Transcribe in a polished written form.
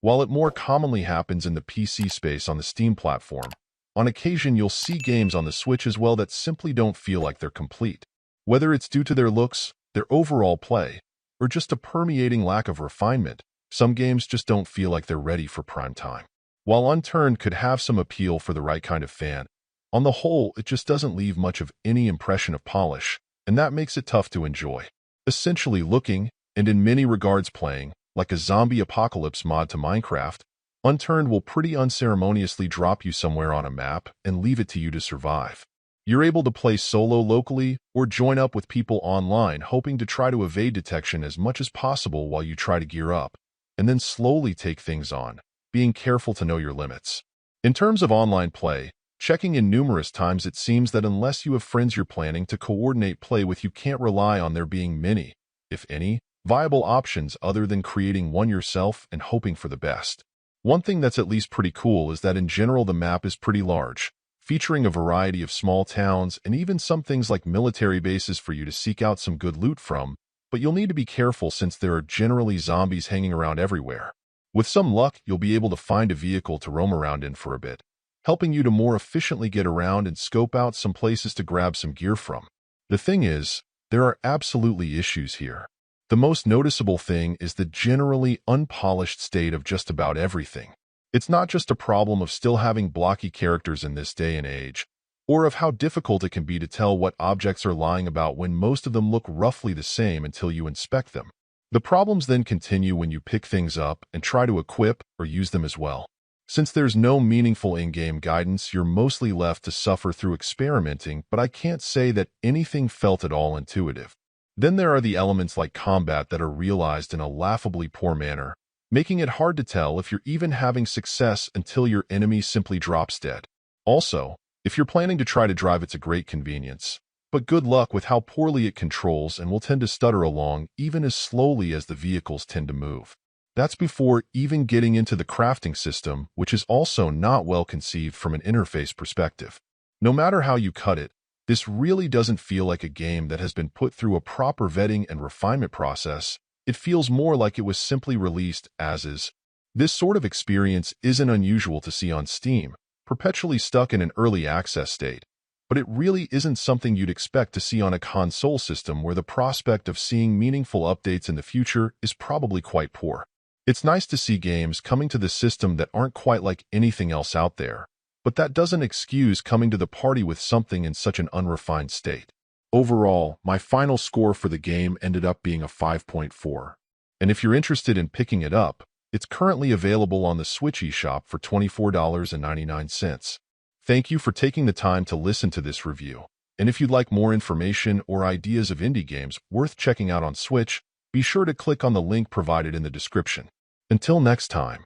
While it more commonly happens in the PC space on the Steam platform, on occasion you'll see games on the Switch as well that simply don't feel like they're complete. Whether it's due to their looks, their overall play, or just a permeating lack of refinement, some games just don't feel like they're ready for prime time. While Unturned could have some appeal for the right kind of fan, on the whole, it just doesn't leave much of any impression of polish, and that makes it tough to enjoy. Essentially looking, and in many regards playing, like a zombie apocalypse mod to Minecraft, Unturned will pretty unceremoniously drop you somewhere on a map and leave it to you to survive. You're able to play solo locally or join up with people online, hoping to try to evade detection as much as possible while you try to gear up, and then slowly take things on, being careful to know your limits. In terms of online play, checking in numerous times, it seems that unless you have friends you're planning to coordinate play with, you can't rely on there being many, if any, viable options other than creating one yourself and hoping for the best. One thing that's at least pretty cool is that in general the map is pretty large, featuring a variety of small towns and even some things like military bases for you to seek out some good loot from, but you'll need to be careful since there are generally zombies hanging around everywhere. With some luck, you'll be able to find a vehicle to roam around in for a bit, helping you to more efficiently get around and scope out some places to grab some gear from. The thing is, there are absolutely issues here. The most noticeable thing is the generally unpolished state of just about everything. It's not just a problem of still having blocky characters in this day and age, or of how difficult it can be to tell what objects are lying about when most of them look roughly the same until you inspect them. The problems then continue when you pick things up and try to equip or use them as well. Since there's no meaningful in-game guidance, you're mostly left to suffer through experimenting, but I can't say that anything felt at all intuitive. Then there are the elements like combat that are realized in a laughably poor manner, making it hard to tell if you're even having success until your enemy simply drops dead. Also, if you're planning to try to drive, it's a great convenience, but good luck with how poorly it controls and will tend to stutter along even as slowly as the vehicles tend to move. That's before even getting into the crafting system, which is also not well conceived from an interface perspective. No matter how you cut it, this really doesn't feel like a game that has been put through a proper vetting and refinement process. It feels more like it was simply released as is. This sort of experience isn't unusual to see on Steam, perpetually stuck in an early access state, but it really isn't something you'd expect to see on a console system where the prospect of seeing meaningful updates in the future is probably quite poor. It's nice to see games coming to the system that aren't quite like anything else out there, but that doesn't excuse coming to the party with something in such an unrefined state. Overall, my final score for the game ended up being a 5.4. And if you're interested in picking it up, it's currently available on the Switch eShop for $24.99. Thank you for taking the time to listen to this review. And if you'd like more information or ideas of indie games worth checking out on Switch, be sure to click on the link provided in the description. Until next time.